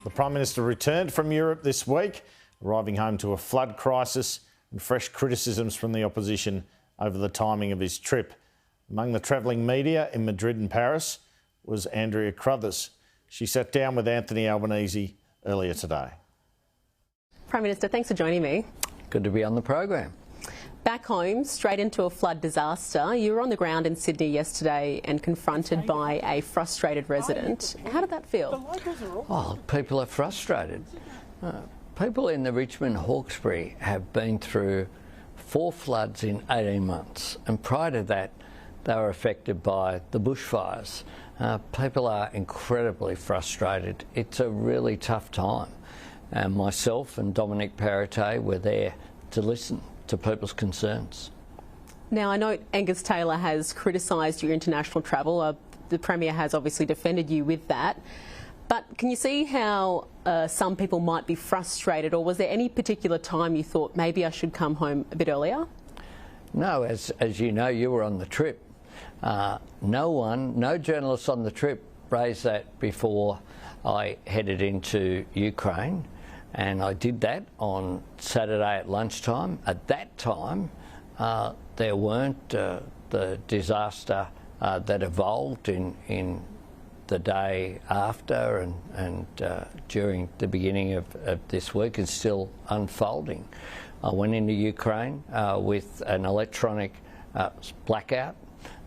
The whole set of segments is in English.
The Prime Minister returned from Europe this week, arriving home to a flood crisis and fresh criticisms from the opposition over the timing of his trip. Among the travelling media in Madrid and Paris was Andrea Crothers. She sat down with Anthony Albanese earlier today. Prime Minister, thanks for joining me. Good to be on the program. Back home, straight into a flood disaster. You were on the ground in Sydney yesterday and confronted by a frustrated resident. How did that feel? Oh, people are frustrated. People in the Richmond Hawkesbury have been through 4 floods in 18 months, and prior to that they were affected by the bushfires. People are incredibly frustrated. It's a really tough time, and myself and Dominic Perrottet were there to listen to people's concerns. Now, I know Angus Taylor has criticised your international travel. The Premier has obviously defended you with that. But can you see how some people might be frustrated, or was there any particular time you thought maybe I should come home a bit earlier? No, as you know, you were on the trip. No journalists on the trip raised that before I headed into Ukraine. And I did that on Saturday at lunchtime. At that time, there weren't the disaster that evolved in the day after and during the beginning of this week is still unfolding. I went into Ukraine with an electronic blackout.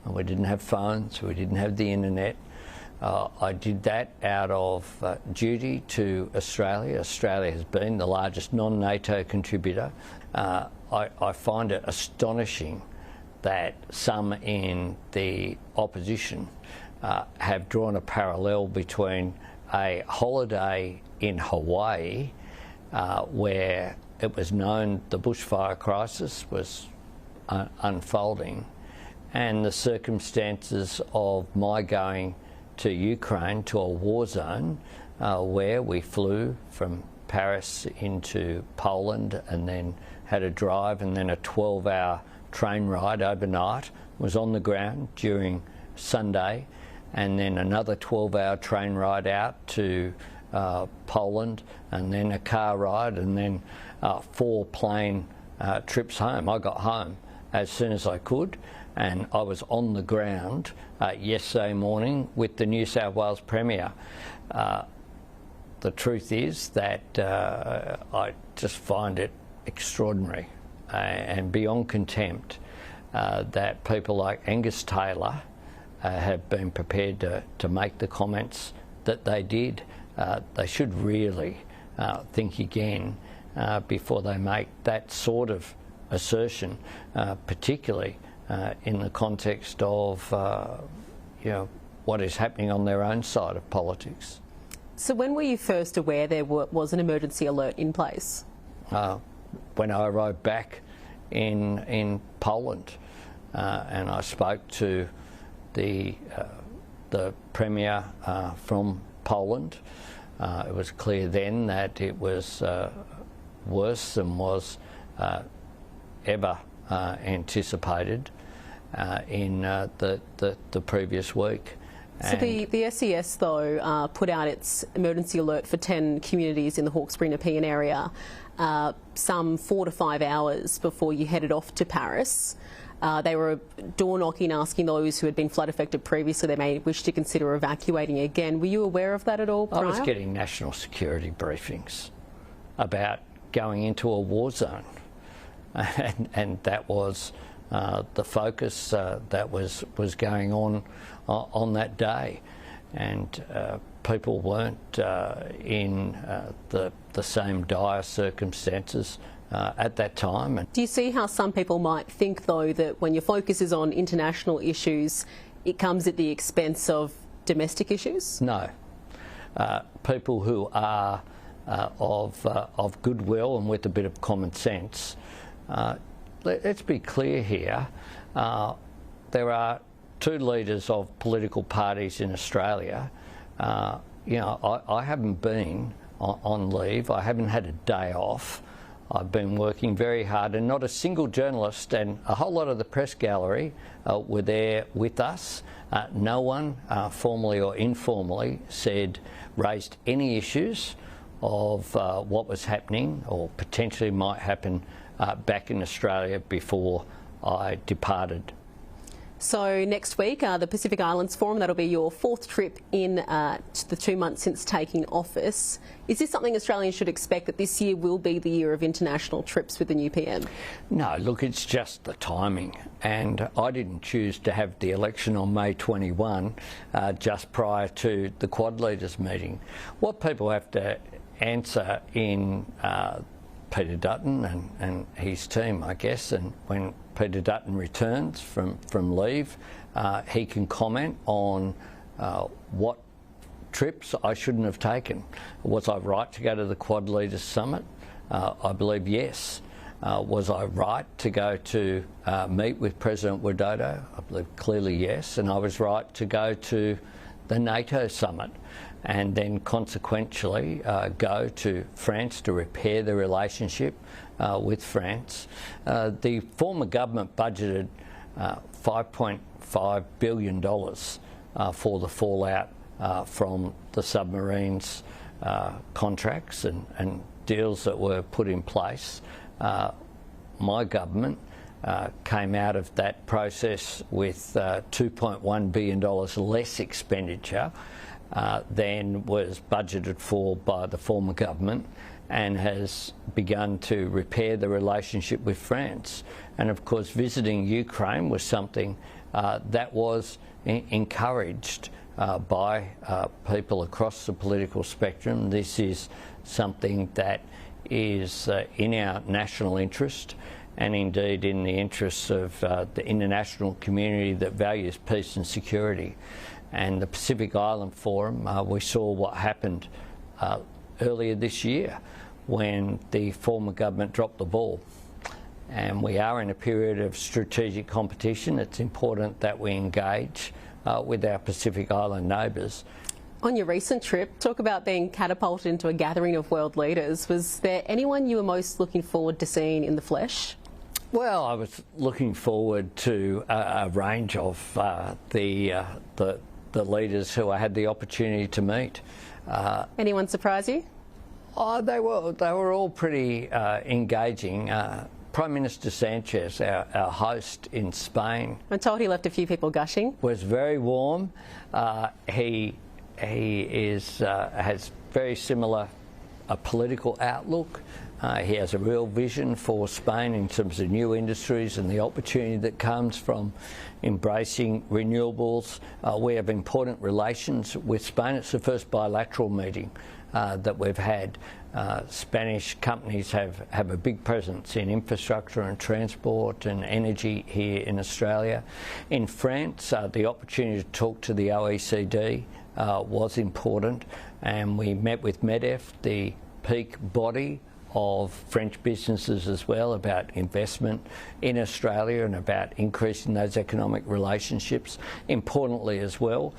We didn't have phones, we didn't have the internet. I did that out of duty to Australia. Australia has been the largest non-NATO contributor. I find it astonishing that some in the opposition have drawn a parallel between a holiday in Hawaii where it was known the bushfire crisis was unfolding, and the circumstances of my going to Ukraine, to a war zone, where we flew from Paris into Poland and then had a drive and then a 12-hour train ride overnight, was on the ground during Sunday, and then another 12-hour train ride out to Poland, and then a car ride, and then 4 plane trips home. I got home as soon as I could, and I was on the ground yesterday morning with the New South Wales Premier. The truth is that I just find it extraordinary and beyond contempt that people like Angus Taylor have been prepared to make the comments that they did. They should really think again before they make that sort of assertion, particularly in the context of what is happening on their own side of politics. So when were you first aware there was an emergency alert in place? When I arrived back in Poland, and I spoke to the Premier from Poland. It was clear then that it was worse than was ever anticipated in the previous week. So the SES, though, put out its emergency alert for 10 communities in the Hawkesbury Nepean area some 4 to 5 hours before you headed off to Paris. They were door knocking, asking those who had been flood affected previously they may wish to consider evacuating again. Were you aware of that at all prior? I was getting national security briefings about going into a war zone, and that was the focus that was going on that day, and people weren't in the same dire circumstances at that time. Do you see how some people might think, though, that when your focus is on international issues, it comes at the expense of domestic issues? No. People who are of goodwill and with a bit of common sense. Let's be clear here. There are 2 leaders of political parties in Australia. I haven't been on leave. I haven't had a day off. I've been working very hard, and not a single journalist and a whole lot of the press gallery were there with us. No one, formally or informally, raised any issues of what was happening or potentially might happen back in Australia before I departed. So next week, the Pacific Islands Forum, that'll be your fourth trip in the 2 months since taking office. Is this something Australians should expect, that this year will be the year of international trips with the new PM? No, look, it's just the timing. And I didn't choose to have the election on May 21 just prior to the Quad Leaders meeting. What people have to answer in Peter Dutton and his team, I guess, and when Peter Dutton returns from leave, he can comment on what trips I shouldn't have taken. Was I right to go to the Quad Leaders Summit? I believe yes. Was I right to go to meet with President Widodo? I believe clearly yes. And I was right to go to the NATO Summit and then consequentially go to France to repair the relationship with France. The former government budgeted $5.5 billion for the fallout from the submarines contracts and deals that were put in place. My government came out of that process with $2.1 billion less expenditure than was budgeted for by the former government, and has begun to repair the relationship with France. And of course, visiting Ukraine was something that was encouraged by people across the political spectrum. This is something that is in our national interest, and indeed in the interests of the international community that values peace and security. And the Pacific Island Forum, we saw what happened earlier this year when the former government dropped the ball. And we are in a period of strategic competition. It's important that we engage with our Pacific Island neighbours. On your recent trip, talk about being catapulted into a gathering of world leaders. Was there anyone you were most looking forward to seeing in the flesh? Well, I was looking forward to a range of the leaders who I had the opportunity to meet. Anyone surprise you? Oh, they were all pretty engaging. Prime Minister Sanchez, our host in Spain, I'm told he left a few people gushing. Was very warm. He has very similar political outlook. He has a real vision for Spain in terms of new industries and the opportunity that comes from embracing renewables. We have important relations with Spain. It's the first bilateral meeting that we've had. Spanish companies have a big presence in infrastructure and transport and energy here in Australia. In France, the opportunity to talk to the OECD was important, and we met with MEDEF, the peak body of French businesses as well, about investment in Australia and about increasing those economic relationships. Importantly as well,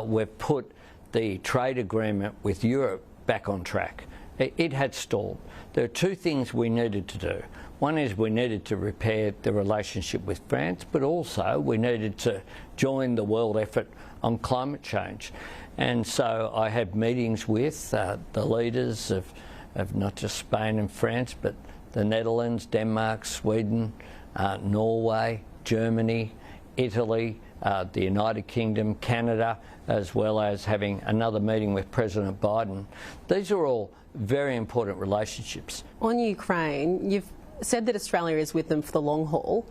we've put the trade agreement with Europe back on track. It had stalled. There are two things we needed to do. One is we needed to repair the relationship with France, but also we needed to join the world effort on climate change. And so I had meetings with the leaders of not just Spain and France, but the Netherlands, Denmark, Sweden, Norway, Germany, Italy, the United Kingdom, Canada, as well as having another meeting with President Biden. These are all very important relationships. On Ukraine, you've said that Australia is with them for the long haul.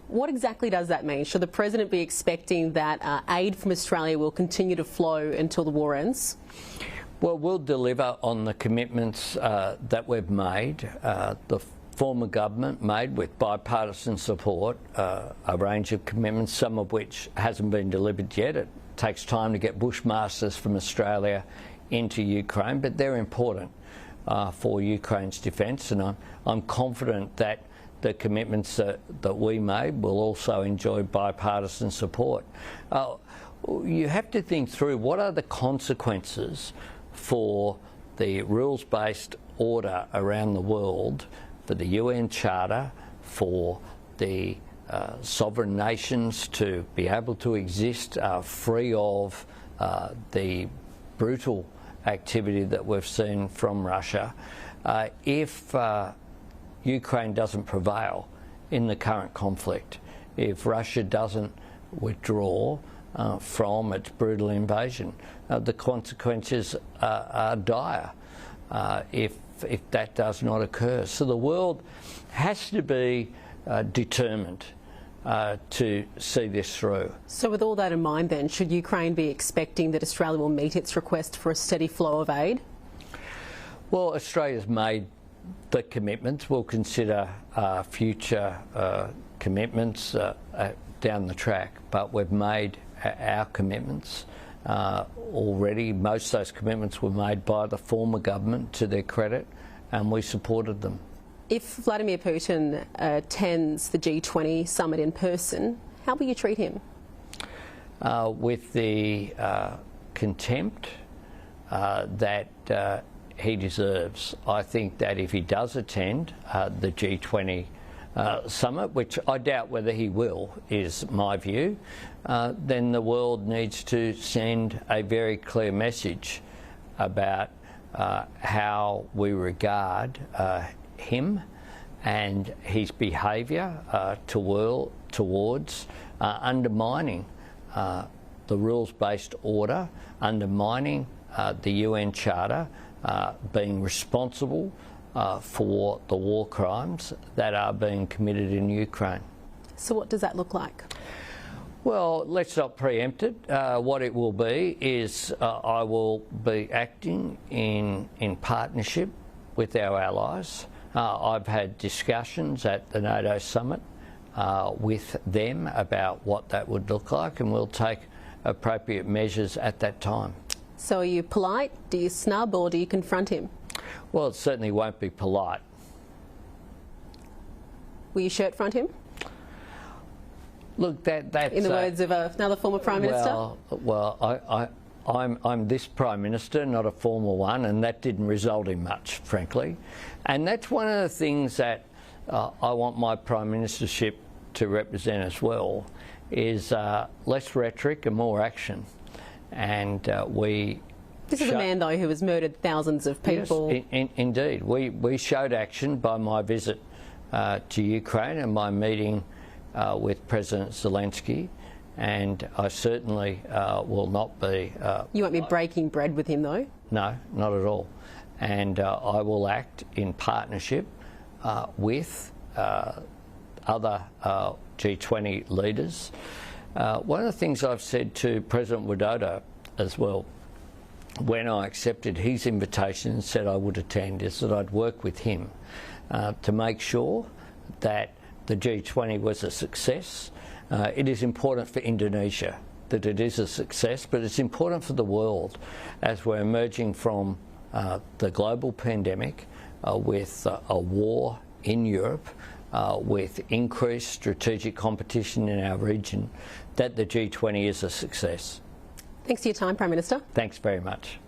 What exactly does that mean? Should the President be expecting that aid from Australia will continue to flow until the war ends? Well, we'll deliver on the commitments that we've made. The former government made with bipartisan support a range of commitments, some of which hasn't been delivered yet. It takes time to get bushmasters from Australia into Ukraine, but they're important for Ukraine's defence, and I'm confident that the commitments that we made will also enjoy bipartisan support. You have to think through what are the consequences for the rules-based order around the world, for the UN Charter, for the sovereign nations to be able to exist free of the brutal activity that we've seen from Russia, if Ukraine doesn't prevail in the current conflict, if Russia doesn't withdraw from its brutal invasion, the consequences are dire if that does not occur. So the world has to be determined to see this through. So with all that in mind then, should Ukraine be expecting that Australia will meet its request for a steady flow of aid? Well, Australia's made the commitments. We'll consider future commitments down the track, but we've made our commitments already. Most of those commitments were made by the former government, to their credit, and we supported them. If Vladimir Putin attends the G20 summit in person, how will you treat him? With the contempt that he deserves. I think that if he does attend the G20 summit, which I doubt whether he will, is my view, then the world needs to send a very clear message about how we regard him and his behaviour towards undermining the rules-based order, undermining the UN Charter, being responsible for the war crimes that are being committed in Ukraine. So what does that look like? Well, let's not preempt it. What it will be is I will be acting in partnership with our allies. I've had discussions at the NATO summit with them about what that would look like, and we'll take appropriate measures at that time. So are you polite, do you snub, or do you confront him? Well, it certainly won't be polite. Will you shirt front him? Look, that's... In the words of another former Prime Minister? Well, I'm this Prime Minister, not a former one, and that didn't result in much, frankly. And that's one of the things that I want my Prime Ministership to represent as well, is less rhetoric and more action. And This is a man, though, who has murdered thousands of people. Yes, indeed. We showed action by my visit to Ukraine and my meeting with President Zelensky, and I certainly will not be... You won't be breaking bread with him, though? No, not at all. And I will act in partnership with other G20 leaders. One of the things I've said to President Widodo as well, when I accepted his invitation and said I would attend, is that I'd work with him to make sure that the G20 was a success. It is important for Indonesia that it is a success, but it's important for the world as we're emerging from the global pandemic with a war in Europe, with increased strategic competition in our region, that the G20 is a success. Thanks for your time, Prime Minister. Thanks very much.